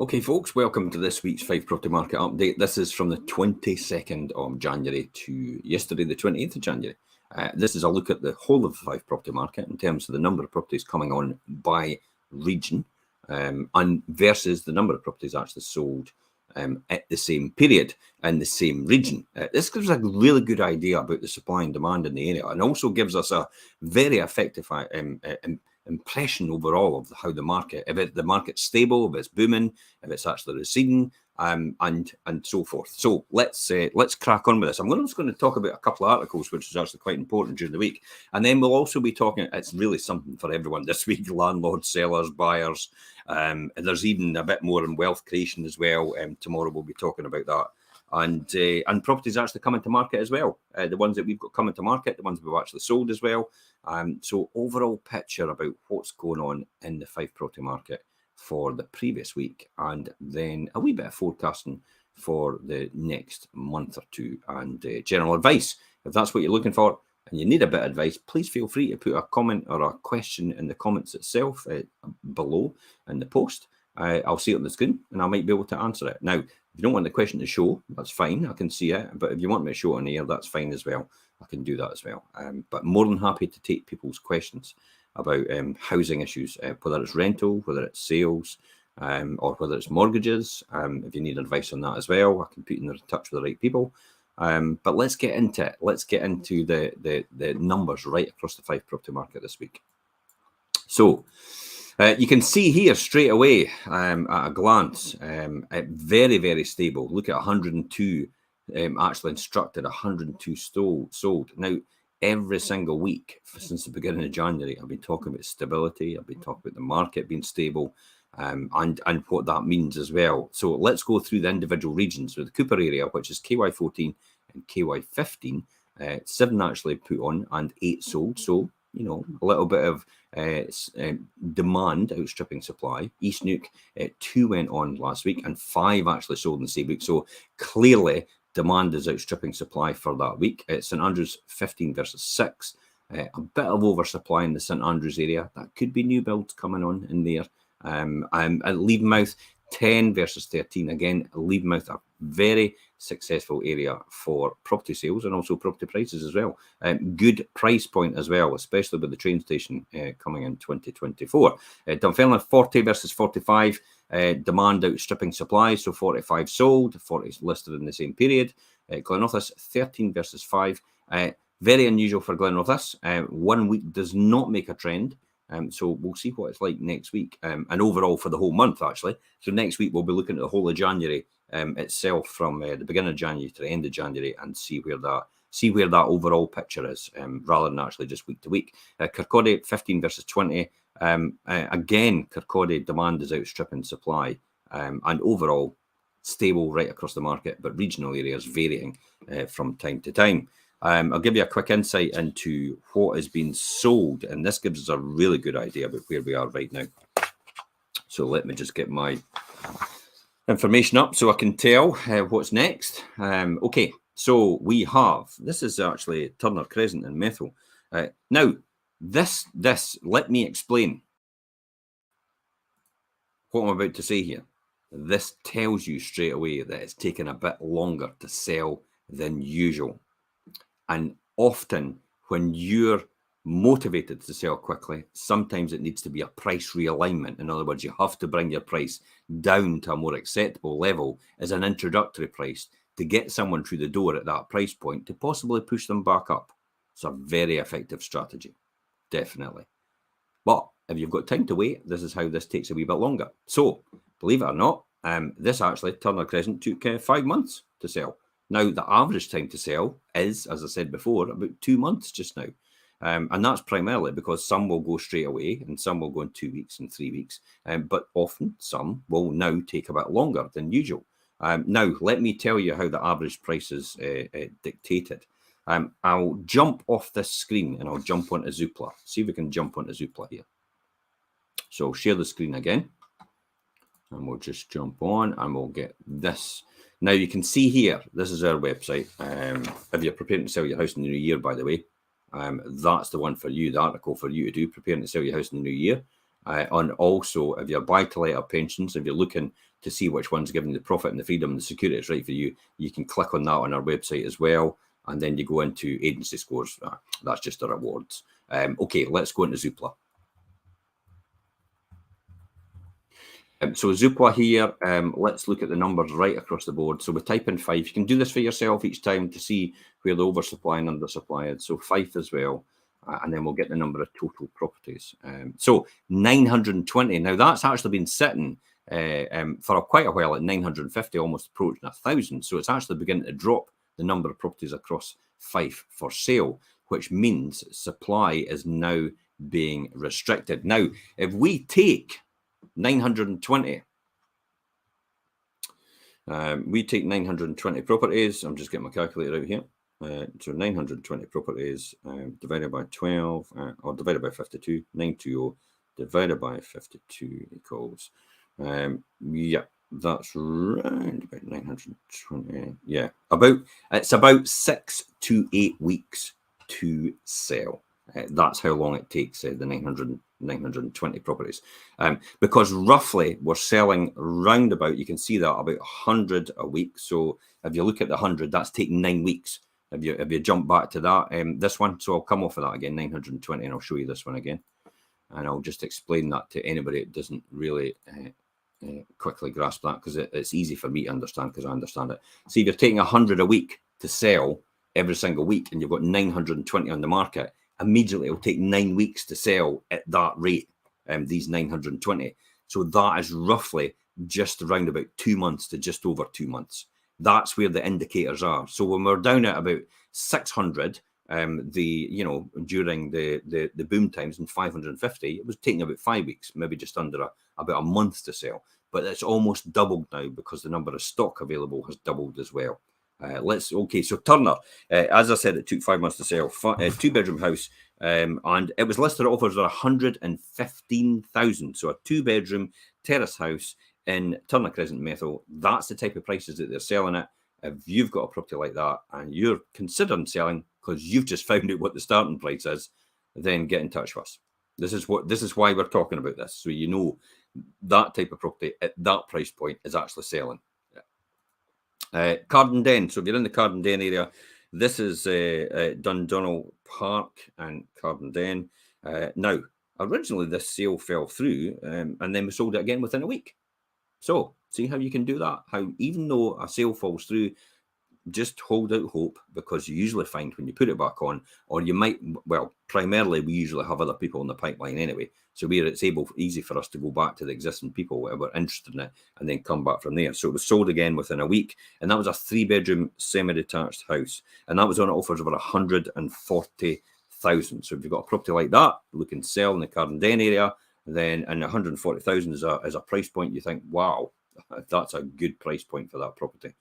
Okay, folks, welcome to this week's Fife Property Market Update. This is from the 22nd of January to yesterday, the 28th of January. This is a look at the whole of the Fife Property Market in terms of the number of properties coming on by region and versus the number of properties actually sold at the same period in the same region. This gives us a really good idea about the supply and demand in the area, and also gives us a very effective impression overall of how the market, if the market's stable, if it's booming, if it's actually receding, and so forth. So let's crack on with this. I'm just going to talk about a couple of articles, which is actually quite important during the week, and then we'll also be talking. It's really something for everyone this week: landlords, sellers, buyers. There's even a bit more in wealth creation as well. Tomorrow we'll be talking about that. And properties actually coming to market as well. The ones that we've got coming to market, the ones we've actually sold as well. So overall picture about what's going on in the Fife property market for the previous week, and then a wee bit of forecasting for the next month or two, and general advice. If that's what you're looking for and you need a bit of advice, please feel free to put a comment or a question in the comments itself below in the post. I'll see it on the screen and I might be able to answer it. Now, if you don't want the question to show, that's fine. I can see it. But if you want me to show it on air, that's fine as well. I can do that as well. But more than happy to take people's questions about housing issues, whether it's rental, whether it's sales, or whether it's mortgages. If you need advice on that as well, I can put you in touch with the right people. But let's get into it. Let's get into the numbers right across the Fife property market this week. So you can see here straight away at a glance, very, very stable. Look at 102 actually instructed, 102 sold. Now, every single week since the beginning of January, I've been talking about stability. I've been talking about the market being stable, and what that means as well. So let's go through the individual regions. So the Cooper area, which is KY14 and KY15, 7 actually put on and 8 sold. So, you know, a little bit of demand outstripping supply. East Nuke, 2 went on last week and 5 actually sold in the same week. So clearly demand is outstripping supply for that week. St Andrews, 15 versus 6. A bit of oversupply in the St Andrews area. That could be new builds coming on in there. At Levenmouth, 10 versus 13. Again, Levenmouth, a very successful area for property sales and also property prices as well. Good price point as well, especially with the train station coming in 2024. Dunfermline, 40 versus 45. Demand outstripping supply, so 45 sold, 40 listed in the same period. Glenorthus, 13 versus 5. Very unusual for Glenorthus. 1 week does not make a trend. So we'll see what it's like next week, and overall for the whole month, actually. So next week, we'll be looking at the whole of January itself, from the beginning of January to the end of January, and see where that overall picture is, rather than actually just week to week. Kirkcaldy, 15 versus 20. Again, Kirkcaldy demand is outstripping supply, and overall stable right across the market, but regional areas varying from time to time. I'll give you a quick insight into what is being sold, and this gives us a really good idea about where we are right now. So let me just get my information up so I can tell what's next. Okay, so we have, this is actually Turner Crescent in Methil. Now, this, let me explain what I'm about to say here. This tells you straight away that it's taken a bit longer to sell than usual. And often when you're motivated to sell quickly, sometimes it needs to be a price realignment. In other words, you have to bring your price down to a more acceptable level as an introductory price to get someone through the door at that price point to possibly push them back up. It's a very effective strategy, definitely. But if you've got time to wait, this is how this takes a wee bit longer. So, believe it or not, this actually, Turner Crescent, took 5 months to sell. Now, the average time to sell is, as I said before, about 2 months just now. And that's primarily because some will go straight away and some will go in 2 weeks and 3 weeks. But often some will now take a bit longer than usual. Now, let me tell you how the average price is dictated. I'll jump off this screen and I'll jump onto Zoopla. See if we can jump onto Zoopla here. So I'll share the screen again. And we'll just jump on and we'll get this. Now, you can see here, this is our website. If you're preparing to sell your house in the new year, by the way, that's the one for you, the article for you to do, preparing to sell your house in the new year. And also, if you're buy-to-let or pensions, if you're looking to see which one's giving the profit and the freedom and the security is right for you, you can click on that on our website as well. And then you go into agency scores. That's just the rewards. Okay, let's go into Zoopla. So Zoopla here, let's look at the numbers right across the board. So we type in Fife. You can do this for yourself each time to see where the oversupply and undersupply is. So Fife as well. And then we'll get the number of total properties. So 920. Now that's actually been sitting for quite a while at 950, almost approaching 1,000. So it's actually beginning to drop the number of properties across Fife for sale, which means supply is now being restricted. Now, if we take 920. We take 920 properties. I'm just getting my calculator out here. So 920 properties divided by 12 or divided by 52. 920 divided by 52 equals. Yeah, that's right. About 920. Yeah, it's about 6 to 8 weeks to sell. That's how long it takes the 920 properties. Because roughly we're selling round about, you can see that, about 100 a week. So if you look at the 100, that's taking 9 weeks. If you jump back to that, this one, so I'll come off of that again, 920, and I'll show you this one again. And I'll just explain that to anybody that doesn't really quickly grasp that, because it's easy for me to understand because I understand it. See, if you're taking 100 a week to sell every single week and you've got 920 on the market, immediately it'll take 9 weeks to sell at that rate, these 920. So that is roughly just around about 2 months to just over 2 months. That's where the indicators are. So when we're down at about 600, during the boom times, in 550, it was taking about 5 weeks, maybe just under about a month to sell. But it's almost doubled now because the number of stock available has doubled as well. So Turner, as I said, it took 5 months to sell, 2-bedroom house, and it was listed at offers of 115,000. So a 2-bedroom terrace house in Turner Crescent, Methil. That's the type of prices that they're selling it. If you've got a property like that and you're considering selling because you've just found out what the starting price is, then get in touch with us. This is why we're talking about this. So you know that type of property at that price point is actually selling. Cardenden. So if you're in the Cardenden area, this is Dundonald Park and Cardenden. Now, originally this sale fell through and then we sold it again within a week. So see how you can do that? How even though a sale falls through, just hold out hope, because you usually find when you put it back on, or you might, well, primarily we usually have other people in the pipeline anyway. So where it's easy for us to go back to the existing people that were interested in it and then come back from there. So it was sold again within a week, and that was a 3-bedroom semi-detached house, and that was on offers of over 140,000. So if you've got a property like that, looking to sell in the Cardenden area, then and 140,000 is a price point you think, wow, that's a good price point for that property.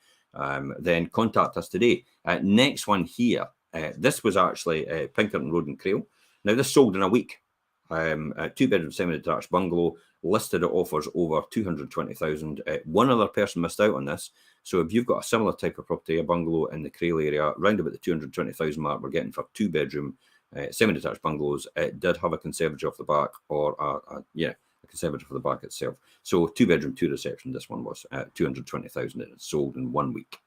Then contact us today. Next one here, this was actually Pinkerton Road in Crail. Now this sold in a week. A 2-bedroom semi-detached bungalow listed at offers over 220,000. One other person missed out on this. So if you've got a similar type of property, a bungalow in the Crail area, round about the 220,000 mark, we're getting for 2-bedroom semi-detached bungalows. It did have a conservatory off the back, or a conservatory for the back itself. So 2-bedroom, 2-reception, this one was 220,000. It sold in 1 week.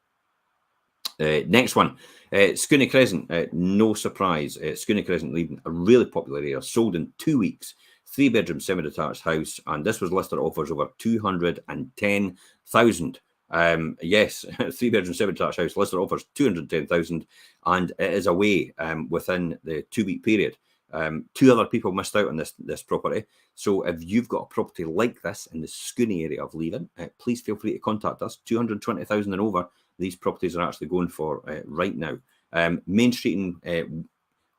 Next one, Scooney Crescent. No surprise, Scooney Crescent, leaving a really popular area, sold in 2 weeks. 3-bedroom semi-detached house, and this was listed at offers over 210,000. Yes, 3-bedroom semi-detached house listed at offers 210,000, and it is away within the 2-week period. 2 other people missed out on this property. So if you've got a property like this in the Scooney area of Leaving, please feel free to contact us. 220,000 and over, these properties are actually going for right now. Main Street in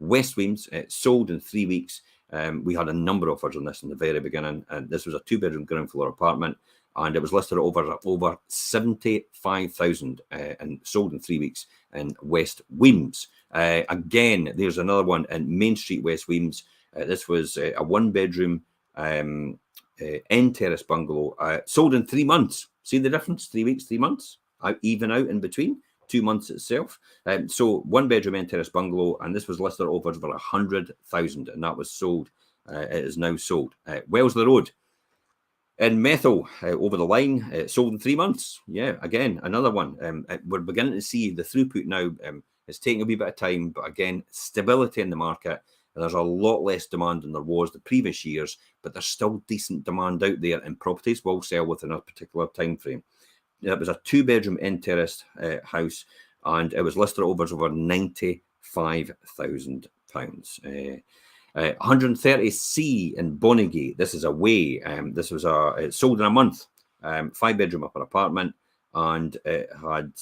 West Weems, sold in 3 weeks. We had a number of offers on this in the very beginning, and this was a 2-bedroom ground floor apartment, and it was listed at over 75,000 and sold in 3 weeks in West Weems. Again, there's another one in Main Street, West Weems. This was a 1-bedroom end terrace bungalow, sold in 3 months. See the difference? 3 weeks, 3 months, even out in between. 2 months itself. So 1-bedroom end terrace bungalow, and this was listed at offers for 100,000, and that was sold It is now sold. Wellesley Road in Methil, over the line, sold in 3 months. Yeah, again, another one. We're beginning to see the throughput now. It's taking a wee bit of time, but again, stability in the market. There's a lot less demand than there was the previous years, but there's still decent demand out there, and properties will sell within a particular time frame. It was a 2-bedroom end terraced house, and it was listed over £95,000. 130C in Bonnygate. This is away. This was it sold in a month. 5-bedroom upper apartment, and it had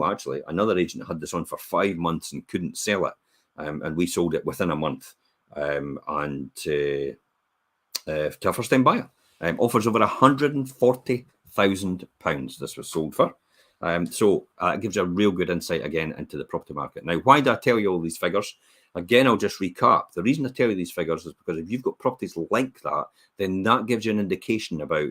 actually another agent had this on for 5 months and couldn't sell it, and we sold it within a month, and to a first-time buyer. Offers over £140,000. This was sold for. So it gives you a real good insight again into the property market. Now, why do I tell you all these figures? Again, I'll just recap. The reason I tell you these figures is because if you've got properties like that, then that gives you an indication about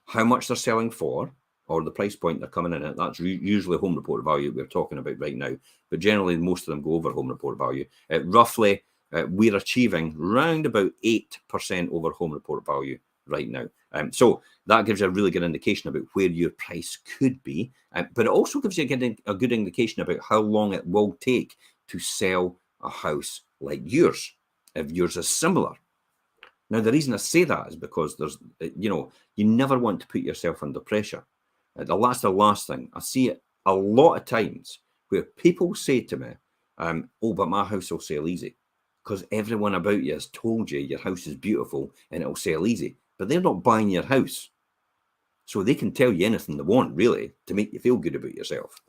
how much they're selling for, or the price point they're coming in at. That's usually home report value we're talking about right now. But generally, most of them go over home report value. Roughly, we're achieving round about 8% over home report value right now. So that gives you a really good indication about where your price could be. But it also gives you a good indication about how long it will take to sell a house like yours, if yours is similar. Now, the reason I say that is because there's, you never want to put yourself under pressure. The last thing, I see it a lot of times where people say to me, but my house will sell easy, because everyone about you has told you your house is beautiful and it'll sell easy, but they're not buying your house. So they can tell you anything they want, really, to make you feel good about yourself.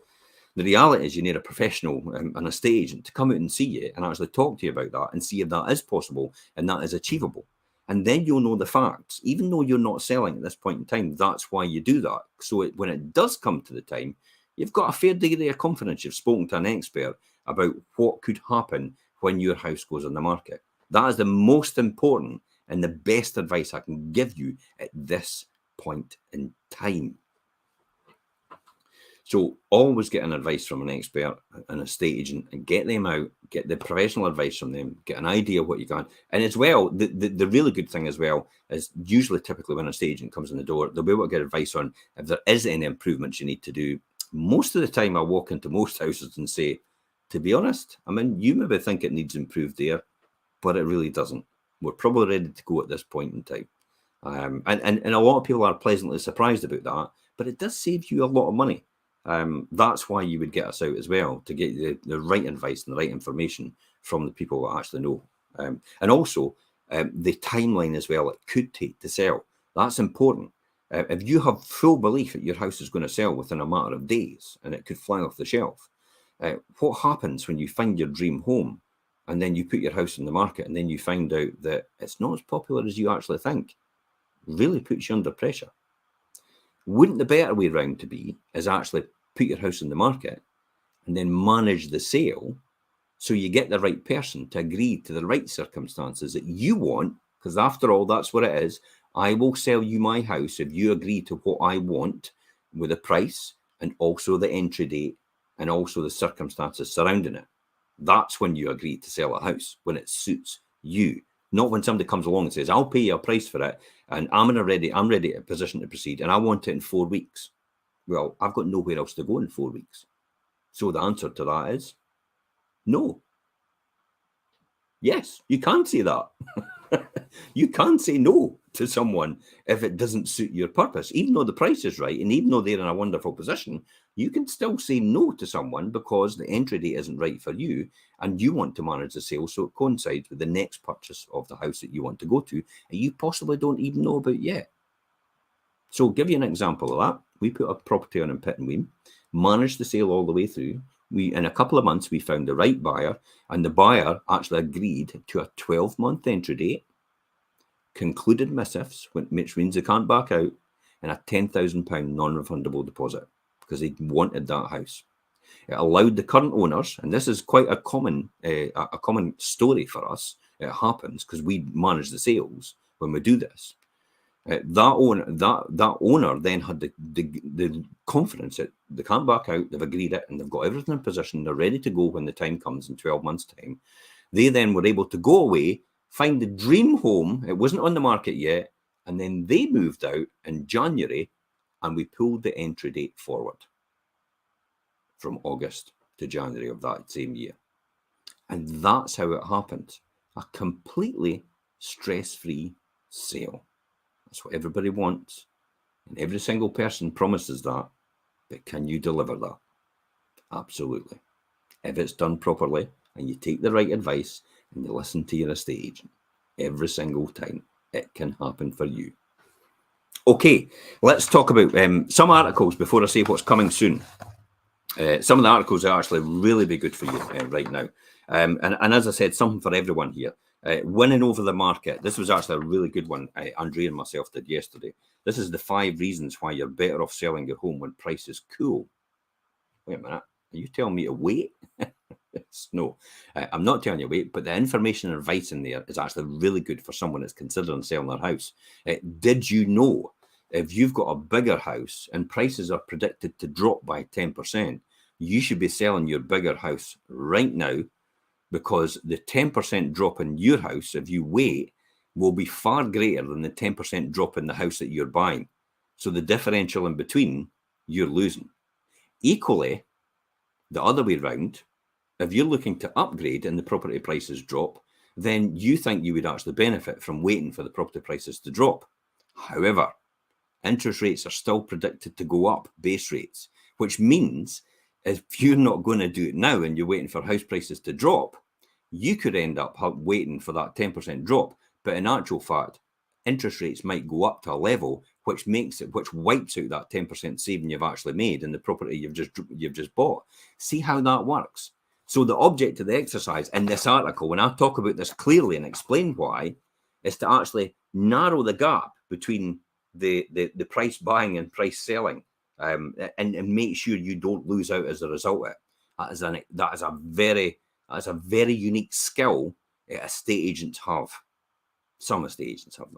The reality is you need a professional, an estate agent, to come out and see you and actually talk to you about that and see if that is possible and that is achievable. And then you'll know the facts. Even though you're not selling at this point in time, that's why you do that. So when it does come to the time, you've got a fair degree of confidence. You've spoken to an expert about what could happen when your house goes on the market. That is the most important and the best advice I can give you at this point in time. So always get an advice from an expert, an estate agent, and get them out, get the professional advice from them, get an idea of what you can. And as well, the really good thing as well is usually typically when an estate agent comes in the door, they'll be able to get advice on if there is any improvements you need to do. Most of the time I walk into most houses and say, to be honest, you maybe think it needs improved there, but it really doesn't. We're probably ready to go at this point in time. And a lot of people are pleasantly surprised about that, but it does save you a lot of money. That's why you would get us out as well, to get the right advice and the right information from the people that actually know. And also the timeline as well it could take to sell. That's important. If you have full belief that your house is going to sell within a matter of days and it could fly off the shelf, what happens when you find your dream home and then you put your house in the market and then you find out that it's not as popular as you actually think? Really puts you under pressure. Wouldn't the better way around to be is actually put your house in the market and then manage the sale so you get the right person to agree to the right circumstances that you want? Because after all, that's what it is. I will sell you my house if you agree to what I want with the price and also the entry date and also the circumstances surrounding it. That's when you agree to sell a house, when it suits you. Not when somebody comes along and says, I'll pay you a price for it and I'm ready in a position to proceed and I want it in 4 weeks. Well, I've got nowhere else to go in 4 weeks. So the answer to that is no. Yes, you can say that. You can say no to someone if it doesn't suit your purpose. Even though the price is right and even though they're in a wonderful position, you can still say no to someone because the entry date isn't right for you and you want to manage the sale so it coincides with the next purchase of the house that you want to go to and you possibly don't even know about yet. So I'll give you an example of that. We put a property on in Pittenweem, managed the sale all the way through. In a couple of months, we found the right buyer, and the buyer actually agreed to a 12-month entry date, concluded missives, which means they can't back out, and a £10,000 non-refundable deposit because they wanted that house. It allowed the current owners, and this is quite a common story for us. It happens because we manage the sales when we do this. That owner then had the confidence that they can't back out, they've agreed it, and they've got everything in position, they're ready to go when the time comes in 12 months' time. They then were able to go away, find the dream home. It wasn't on the market yet. And then they moved out in January, and we pulled the entry date forward from August to January of that same year. And that's how it happened. A completely stress-free sale. That's what everybody wants. And every single person promises that. But can you deliver that? Absolutely. If it's done properly and you take the right advice and you listen to your estate agent every single time, it can happen for you. Okay, let's talk about some articles before I say what's coming soon. Some of the articles are actually really be good for you right now. And as I said, something for everyone here. Winning over the market. This was actually a really good one Andrea and myself did yesterday. This is the 5 reasons why you're better off selling your home when price is cool. Wait a minute. Are you telling me to wait? No, I'm not telling you to wait, but the information and advice in there is actually really good for someone that's considering selling their house. Did you know if you've got a bigger house and prices are predicted to drop by 10%, you should be selling your bigger house right now, because the 10% drop in your house, if you wait, will be far greater than the 10% drop in the house that you're buying. So the differential in between, you're losing. Equally, the other way around, if you're looking to upgrade and the property prices drop, then you think you would actually benefit from waiting for the property prices to drop. However, interest rates are still predicted to go up, base rates, which means if you're not going to do it now and you're waiting for house prices to drop, you could end up waiting for that 10% drop. But in actual fact, interest rates might go up to a level which wipes out that 10% saving you've actually made in the property you've just bought. See how that works? So the object of the exercise in this article, when I talk about this clearly and explain why, is to actually narrow the gap between the price buying and price selling, and make sure you don't lose out as a result of it. That is a very unique skill estate agents have. Some estate agents have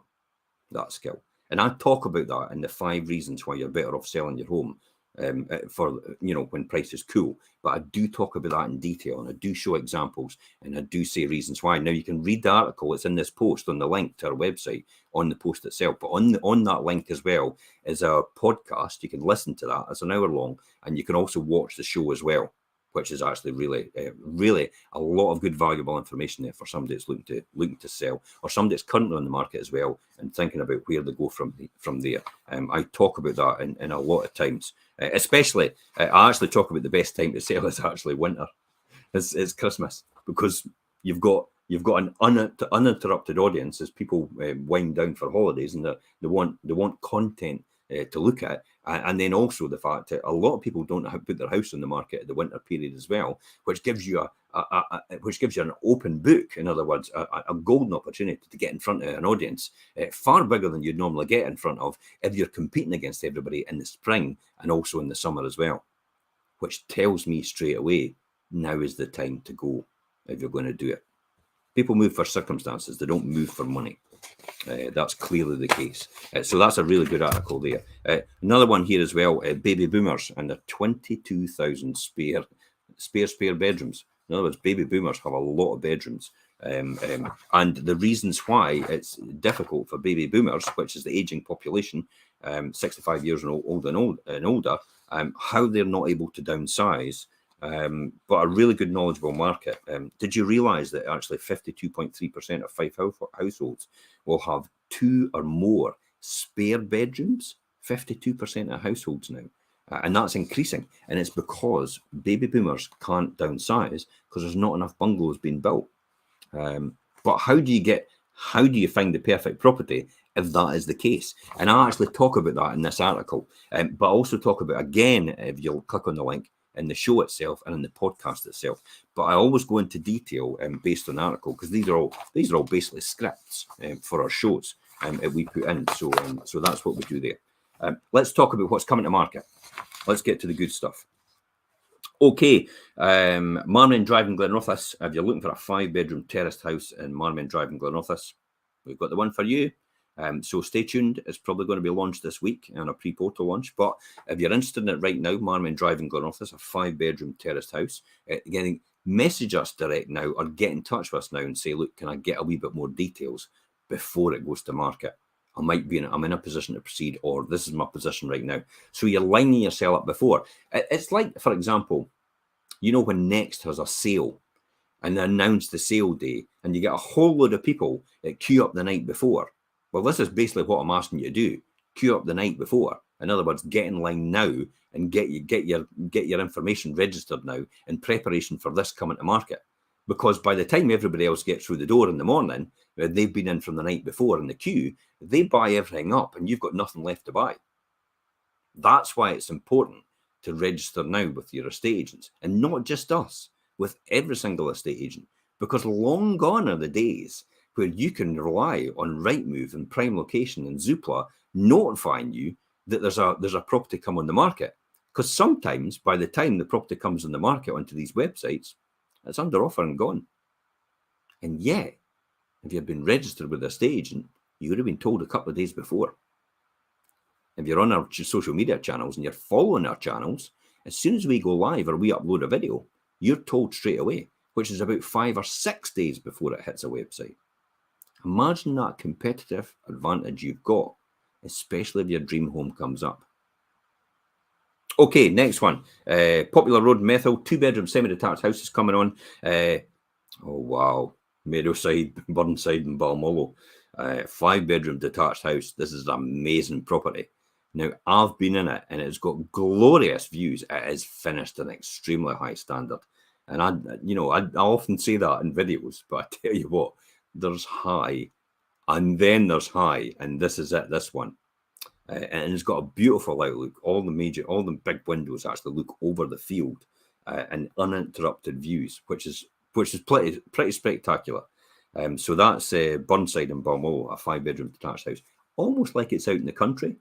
that skill. And I talk about that in the 5 reasons why you're better off selling your home when price is cool. But I do talk about that in detail, and I do show examples, and I do say reasons why. Now you can read the article. It's in this post on the link to our website on the post itself. But on that link as well is a podcast. You can listen to that. It's an hour long, and you can also watch the show as well, which is actually really a lot of good valuable information there for somebody that's looking to sell, or somebody that's currently on the market as well and thinking about where they go from there. I talk about that in a lot of times, especially I actually talk about the best time to sell is actually winter. It's Christmas, because you've got an uninterrupted audience as people wind down for holidays, and they want content to look at, and then also the fact that a lot of people don't put their house on the market at the winter period as well, which gives you an open book. In other words, a golden opportunity to get in front of an audience far bigger than you'd normally get in front of if you're competing against everybody in the spring and also in the summer as well, which tells me straight away now is the time to go if you're going to do it. People move for circumstances, they don't move for money. That's clearly the case. So that's a really good article there. Another one here as well, baby boomers and the 22,000 spare bedrooms. In other words, baby boomers have a lot of bedrooms. And the reasons why it's difficult for baby boomers, which is the aging population, 65 years and older, how they're not able to downsize, but a really good knowledgeable market. Did you realise that actually 52.3% of Fife households will have 2 or more spare bedrooms? 52% of households now. And that's increasing. And it's because baby boomers can't downsize because there's not enough bungalows being built. But how do you find the perfect property if that is the case? And I actually talk about that in this article, but I also talk about, again, if you'll click on the link, in the show itself and in the podcast itself. But I always go into detail based on the article, because these are all basically scripts for our shows that we put in. So that's what we do there. Let's talk about what's coming to market. Let's get to the good stuff. Okay, Marmion Drive in Glenrothes. If you're looking for a 5-bedroom terraced house in Marmion Drive in Glenrothes, we've got the one for you. So stay tuned. It's probably going to be launched this week on a pre-portal launch. But if you're interested in it right now, Marmion Drive in Glenrothes, a 5-bedroom terraced house, message us direct now or get in touch with us now and say, look, can I get a wee bit more details before it goes to market? I'm in a position to proceed, or this is my position right now. So you're lining yourself up before. It's like, for example, you know, when Next has a sale and they announce the sale day and you get a whole load of people that queue up the night before. Well, this is basically what I'm asking you to do. Queue up the night before. In other words, get in line now and get your information registered now in preparation for this coming to market. Because by the time everybody else gets through the door in the morning, they've been in from the night before in the queue, they buy everything up and you've got nothing left to buy. That's why it's important to register now with your estate agents, and not just us, with every single estate agent, because long gone are the days where you can rely on Rightmove and Prime Location and Zoopla notifying you that there's a property come on the market. Because sometimes by the time the property comes on the market onto these websites, it's under offer and gone. And yet, if you've been registered with a estate agent, you would have been told a couple of days before. If you're on our social media channels and you're following our channels, as soon as we go live or we upload a video, you're told straight away, which is about 5 or 6 days before it hits a website. Imagine that competitive advantage you've got, especially if your dream home comes up. Okay, next one. Popular Road, Methil, 2-bedroom semi-detached house is coming on. Oh, wow. Meadowside, Burnside and Balmullo. 5-bedroom detached house. This is an amazing property. Now, I've been in it and it's got glorious views. It is finished to an extremely high standard. And I often say that in videos, but I tell you what, there's high and then there's high, and this is it, this one. And it's got a beautiful outlook. All the big windows actually look over the field and uninterrupted views, which is pretty spectacular. So that's Burnside and Balmullo, a 5-bedroom detached house, almost like it's out in the country,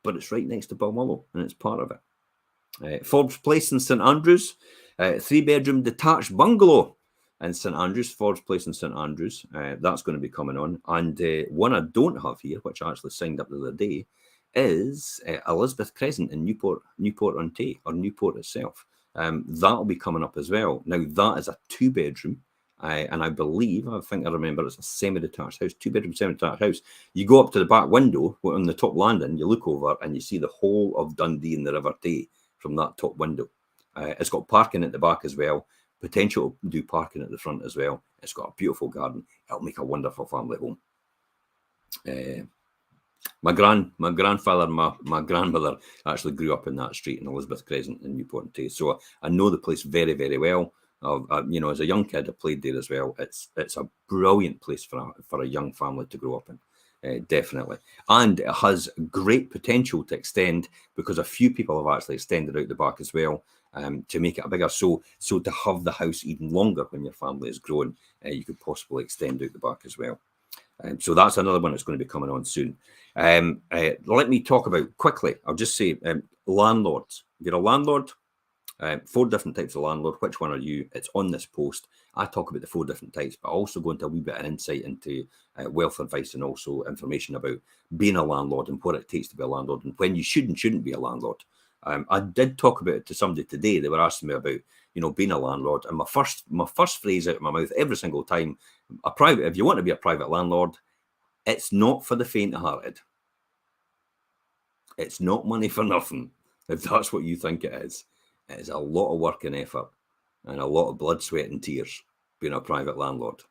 but it's right next to Balmullo and it's part of it. Forbes Place in St Andrews, 3-bedroom detached bungalow in St Andrews, Forbes Place in St Andrews. That's going to be coming on. And one I don't have here, which I actually signed up the other day, is Elizabeth Crescent in Newport-on-Tay, or Newport itself. That'll be coming up as well. Now, that is a 2-bedroom. And I remember it's a semi-detached house, 2-bedroom semi-detached house. You go up to the back window on the top landing, you look over and you see the whole of Dundee and the River Tay from that top window. It's got parking at the back as well, potential to do parking at the front as well. It's got a beautiful garden. It'll make a wonderful family home. My grandfather and my grandmother actually grew up in that street in Elizabeth Crescent in Newport-on-Tay, so I know the place very, very well. As a young kid, I played there as well. It's a brilliant place for a young family to grow up in, definitely. And it has great potential to extend, because a few people have actually extended out the back as well, to make it a bigger. So to have the house even longer when your family is growing, you could possibly extend out the back as well. So that's another one that's going to be coming on soon. Let me talk about quickly. I'll just say landlords. If you're a landlord, 4 different types of landlord. Which one are you? It's on this post. I talk about the 4 different types, but I also go into a wee bit of insight into wealth advice and also information about being a landlord and what it takes to be a landlord and when you should and shouldn't be a landlord. I did talk about it to somebody today. They were asking me about, being a landlord, and my first phrase out of my mouth every single time: if you want to be a private landlord, it's not for the faint-hearted. It's not money for nothing, if that's what you think it is. It is a lot of work and effort and a lot of blood, sweat and tears being a private landlord.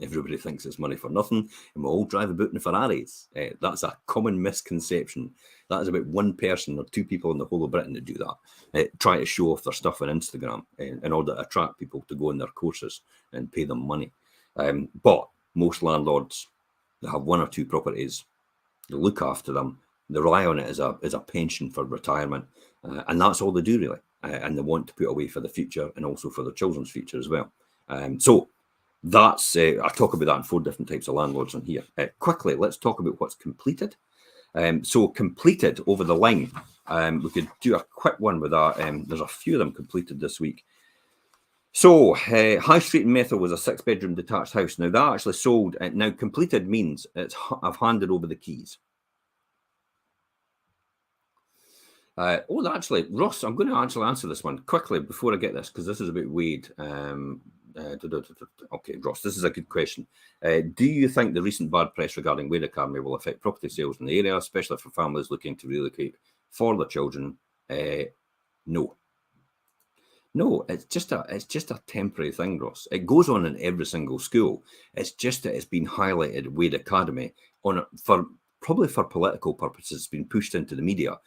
Everybody thinks it's money for nothing, and we all drive about in Ferraris. That's a common misconception. That is about 1 person or 2 people in the whole of Britain that do that. Try to show off their stuff on Instagram in order to attract people to go on their courses and pay them money. But most landlords, they have 1 or 2 properties. They look after them. They rely on it as a pension for retirement. And that's all they do, really. And they want to put away for the future and also for their children's future as well. So that's, I talk about that in 4 different types of landlords on here. Quickly, let's talk about what's completed. So completed over the line. We could do a quick one with that. There's a few of them completed this week. So High Street in Methil was a 6-bedroom detached house. Now that actually sold. Now completed means I've handed over the keys. Actually, Ross, I'm going to actually answer this one quickly before I get this, because this is about Wade. Okay, Ross, this is a good question. Do you think the recent bad press regarding Wade Academy will affect property sales in the area, especially for families looking to relocate for their children? No. No, it's just a temporary thing, Ross. It goes on in every single school. It's just that it's been highlighted Wade Academy for political purposes. It's been pushed into the media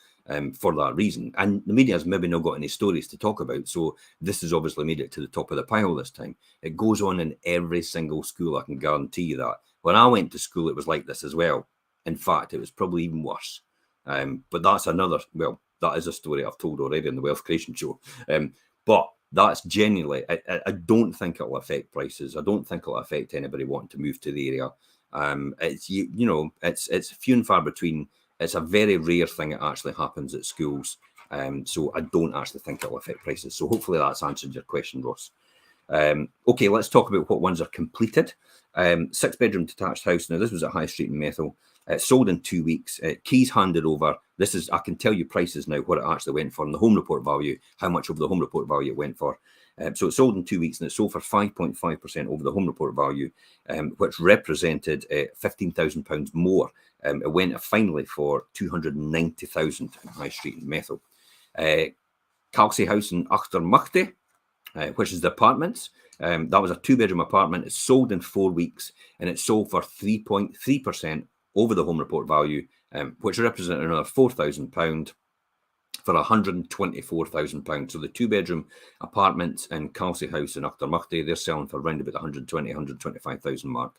for that reason, and the media has maybe not got any stories to talk about. So this has obviously made it to the top of the pile this time. It goes on in every single school. I can guarantee you that. When I went to school, it was like this as well. In fact, it was probably even worse. But that's that is a story I've told already on the Wealth Creation Show. But that's genuinely, I don't think it'll affect prices. I don't think it'll affect anybody wanting to move to the area. It's few and far between. It's a very rare thing that actually happens at schools. So I don't actually think it'll affect prices. So hopefully that's answered your question, Ross. Okay, let's talk about what ones are completed. 6-bedroom detached house. Now, this was at High Street in Methil. Sold in 2 weeks. Keys handed over. I can tell you prices now, what it actually went for, and the home report value, how much over the home report value it went for. So it sold in 2 weeks, and it sold for 5.5% over the home report value, which represented £15,000 more. It went finally for 290,000 in High Street in Methil. Calcy House in Achtermachte, which is the apartments. That was a 2-bedroom apartment. It sold in 4 weeks, and it sold for 3.3% over the home report value, which represented another £4,000 for £124,000. So the 2-bedroom apartments in Calcy House in Achtermachte, they're selling for around about the 125,000 mark.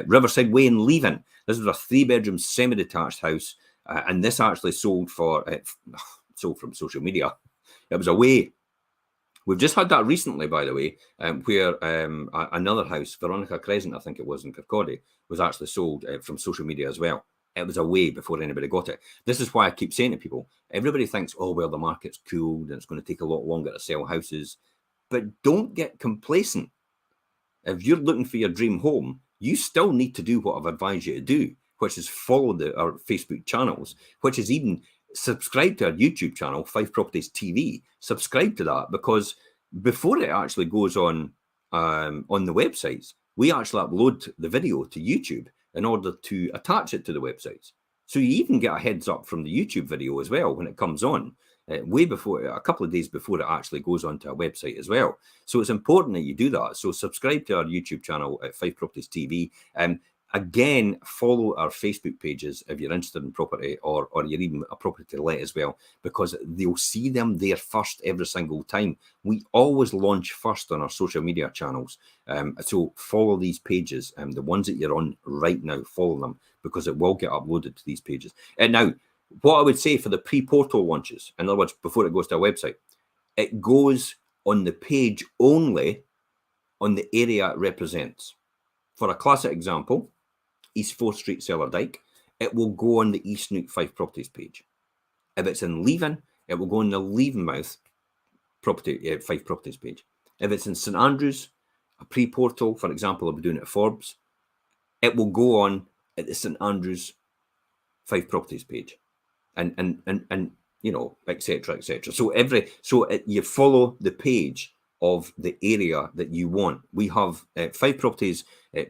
Riverside Way in Leven. This was a 3-bedroom semi-detached house, and this actually sold sold from social media. It was away. We've just had that recently, by the way, where another house, Veronica Crescent, I think it was in Kirkcaldy, was actually sold from social media as well. It was away before anybody got it. This is why I keep saying to people, everybody thinks, oh, well, the market's cooled and it's going to take a lot longer to sell houses. But don't get complacent. If you're looking for your dream home, you still need to do what I've advised you to do, which is follow our Facebook channels, which is even subscribe to our YouTube channel, Fife Properties TV. Subscribe to that, because before it actually goes on the websites, we actually upload the video to YouTube in order to attach it to the websites. So you even get a heads up from the YouTube video as well when it comes on, way before, a couple of days before it actually goes onto our website as well. So it's important that you do that. So subscribe to our YouTube channel at Fife Properties TV. Again, follow our Facebook pages if you're interested in property, or you're even a property to let as well, because they'll see them there first every single time. We always launch first on our social media channels. So follow these pages, the ones that you're on right now, follow them, because it will get uploaded to these pages. And now, what I would say for the pre-portal launches, in other words, before it goes to our website, it goes on the page only on the area it represents. For a classic example, East 4th Street, Cellardyke, it will go on the East Neuk Fife Properties page. If it's in Leven, it will go on the Levenmouth Fife Properties page. If it's in St Andrews, a pre-portal, for example, I'll be doing it at Forbes, it will go on at the St Andrews Fife Properties page, and you know, etc., etc. So you follow the page of the area that you want. We have Fife Properties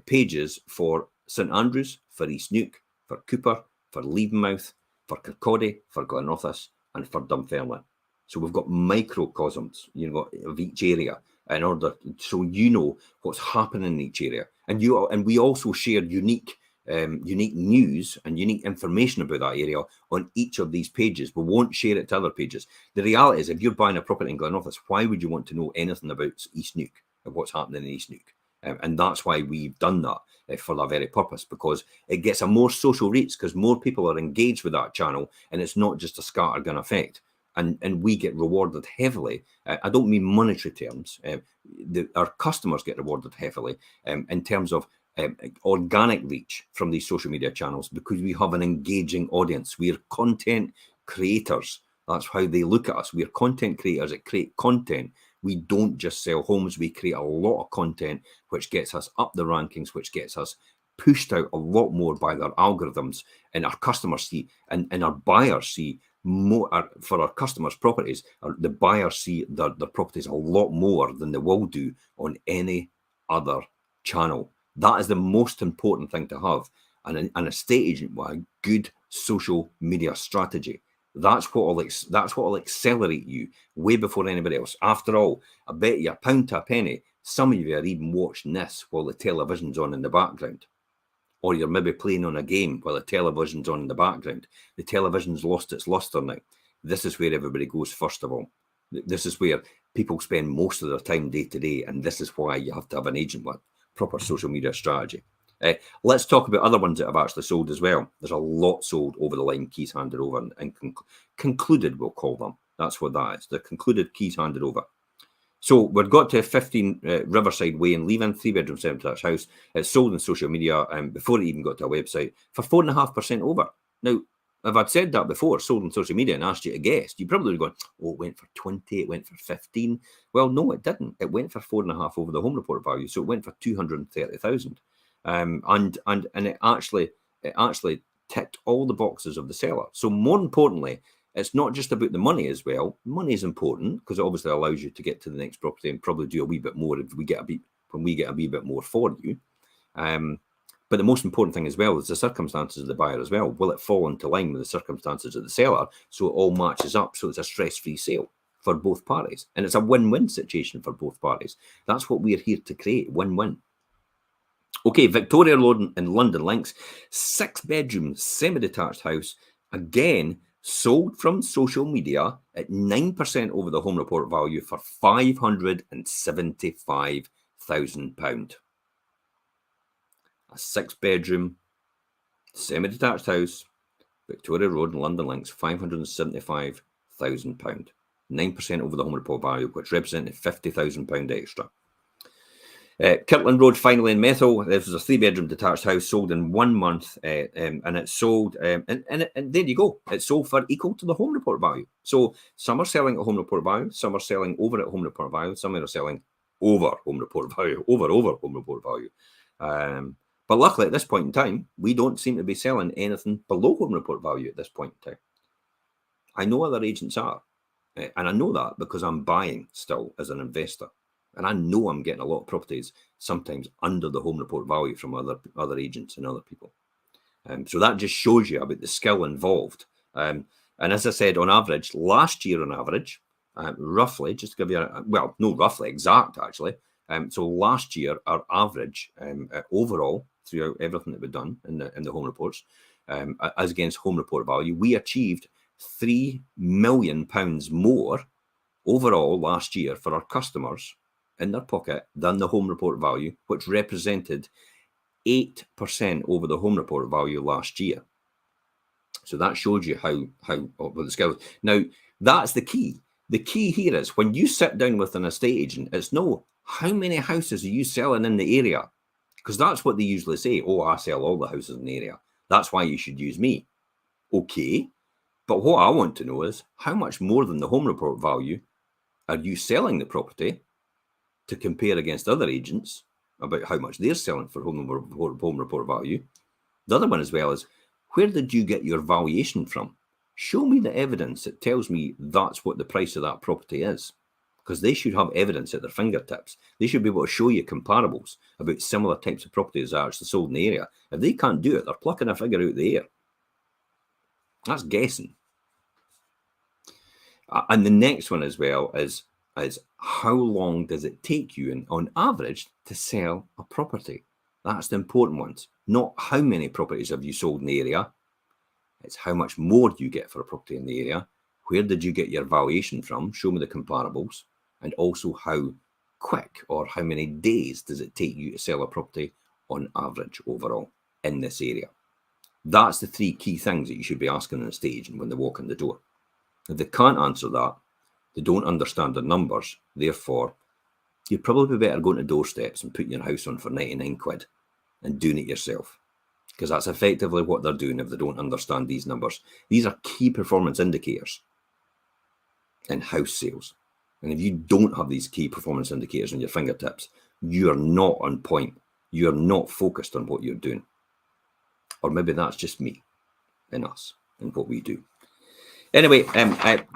pages for St Andrews, for East Neuk, for Cooper, for Levenmouth, for Kirkcaldy, for Glenrothes, and for Dunfermline. So we've got microcosms, of each area, in order so you know what's happening in each area, and we also share unique news and unique information about that area on each of these pages. We won't share it to other pages. The reality is, if you're buying a property in Glenrothes, why would you want to know anything about East Neuk and what's happening in East Neuk? And that's why we've done that, for that very purpose, because it gets a more social reach, because more people are engaged with that channel, and it's not just a scattergun effect. And we get rewarded heavily. I don't mean monetary terms. Our customers get rewarded heavily in terms of organic reach from these social media channels, because we have an engaging audience. We are content creators. That's how they look at us. We are content creators that create content. We don't just sell homes. We create a lot of content, which gets us up the rankings, which gets us pushed out a lot more by their algorithms, and our customers see, and our buyers see more for our customers' properties. The buyers see their properties a lot more than they will do on any other channel. That is the most important thing to have. And an estate agent with a good social media strategy. That's what will accelerate you way before anybody else. After all, I bet you a pound to a penny, some of you are even watching this while the television's on in the background. Or you're maybe playing on a game while the television's on in the background. The television's lost its luster now. This is where everybody goes first of all. This is where people spend most of their time day to day, and this is why you have to have an agent with proper social media strategy. Let's talk about other ones that have actually sold as well. There's a lot sold over the line, keys handed over, and concluded, we'll call them. That's what that is. The concluded, keys handed over. So we've got to 15 Riverside Way in Leaven, 3-bedroom, semi-detached house. It's sold on social media before it even got to a website for 4.5% over. Now, if I'd said that before, sold on social media, and asked you to guess, you probably would have gone, oh, it went for 20, it went for 15. Well, no, it didn't. It went for 4.5 over the home report value, so it went for 230,000. And it actually ticked all the boxes of the seller. So more importantly, it's not just about the money as well. Money is important because it obviously allows you to get to the next property and probably do a wee bit more if we get a wee bit more for you. But the most important thing as well is the circumstances of the buyer as well. Will it fall into line with the circumstances of the seller so it all matches up so it's a stress-free sale for both parties? And it's a win-win situation for both parties. That's what we're here to create, win-win. Okay, Victoria Road in London Links, 6-bedroom, semi-detached house, again, sold from social media at 9% over the home report value for £575,000. A 6-bedroom, semi-detached house, Victoria Road in London Links, £575,000. 9% over the home report value, which represented £50,000 extra. Kirtland Road, finally in Methil. This was a 3-bedroom detached house sold in 1 month, and it sold, and there you go. It sold for equal to the home report value. So some are selling at home report value, some are selling over at home report value, some are selling over home report value, over home report value. But luckily at this point in time, we don't seem to be selling anything below home report value at this point in time. I know other agents are, and I know that because I'm buying still as an investor. And I know I'm getting a lot of properties sometimes under the home report value from other agents and other people. So that just shows you about the skill involved. And as I said, on average, last year on average, roughly, just to give you well, no, roughly, exact actually. So last year, our average overall throughout everything that we've done in the home reports, as against home report value, we achieved £3 million more overall last year for our customers in their pocket than the home report value, which represented 8% over the home report value last year. So that showed you how the skills. Now that's the key. The key here is when you sit down with an estate agent, it's no how many houses are you selling in the area, because that's what they usually say. Oh, I sell all the houses in the area. That's why you should use me. Okay, but what I want to know is how much more than the home report value are you selling the property to compare against other agents about how much they're selling for home report value. The other one as well is, where did you get your valuation from? Show me the evidence that tells me that's what the price of that property is, because they should have evidence at their fingertips. They should be able to show you comparables about similar types of properties that are actually sold in the area. If they can't do it, they're plucking a figure out the air. That's guessing. And the next one as well is how long does it take you, on average, to sell a property? That's the important ones. Not how many properties have you sold in the area. It's how much more do you get for a property in the area. Where did you get your valuation from? Show me the comparables. And also how quick or how many days does it take you to sell a property on average overall in this area? That's the 3 key things that you should be asking an estate agent when they walk in the door. If they can't answer that, they don't understand the numbers. Therefore, you'd probably be better going to doorsteps and putting your house on for 99 quid and doing it yourself, because that's effectively what they're doing if they don't understand these numbers. These are key performance indicators in house sales. And if you don't have these key performance indicators on your fingertips, you're not on point. You're not focused on what you're doing. Or maybe that's just me and us and what we do. Anyway,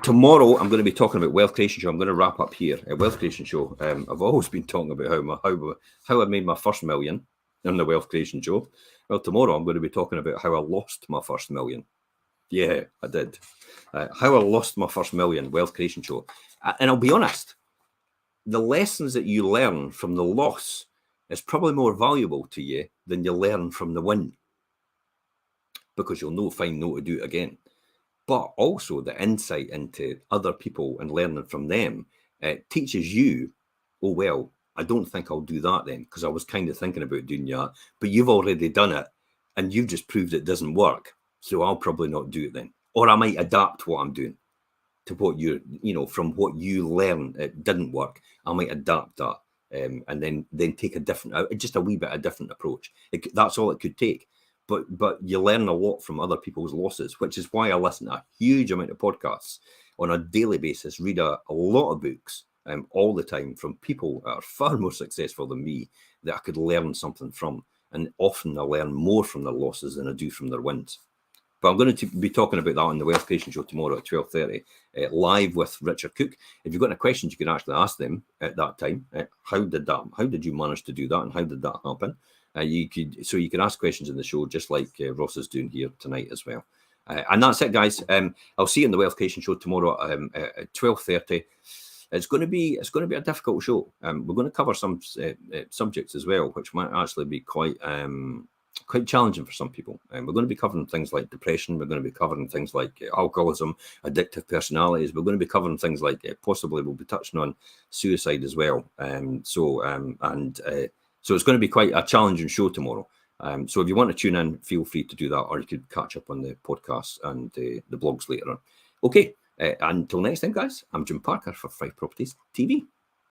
tomorrow I'm going to be talking about wealth creation show. I'm going to wrap up here. Wealth creation show. I've always been talking about how I made my first million on the wealth creation show. Well, tomorrow I'm going to be talking about how I lost my first million. Yeah, I did. How I lost my first million, wealth creation show. And I'll be honest, the lessons that you learn from the loss is probably more valuable to you than you learn from the win, because you'll know to do it again. But also the insight into other people and learning from them teaches you, oh, well, I don't think I'll do that then, because I was kind of thinking about doing that, but you've already done it and you've just proved it doesn't work. So I'll probably not do it then. Or I might adapt what I'm doing to what from what you learn it didn't work. I might adapt that and then take just a wee bit of different approach. That's all it could take. But you learn a lot from other people's losses, which is why I listen to a huge amount of podcasts on a daily basis, read a lot of books all the time from people that are far more successful than me that I could learn something from. And often I learn more from their losses than I do from their wins. But I'm going to be talking about that on the Wealth Creation Show tomorrow at 12:30, live with Richard Cook. If you've got any questions, you can actually ask them at that time. How did you manage to do that, and how did that happen? You could ask questions in the show, just like Ross is doing here tonight as well. And that's it, guys. I'll see you in the Wealth Creation Show tomorrow at 12:30. It's going to be a difficult show. We're going to cover some subjects as well, which might actually be quite challenging for some people. We're going to be covering things like depression. We're going to be covering things like alcoholism, addictive personalities. We're going to be covering things like possibly we'll be touching on suicide as well. So it's going to be quite a challenging show tomorrow. So if you want to tune in, feel free to do that, or you could catch up on the podcasts and the blogs later on. Okay, until next time, guys, I'm Jim Parker for Fife Properties TV.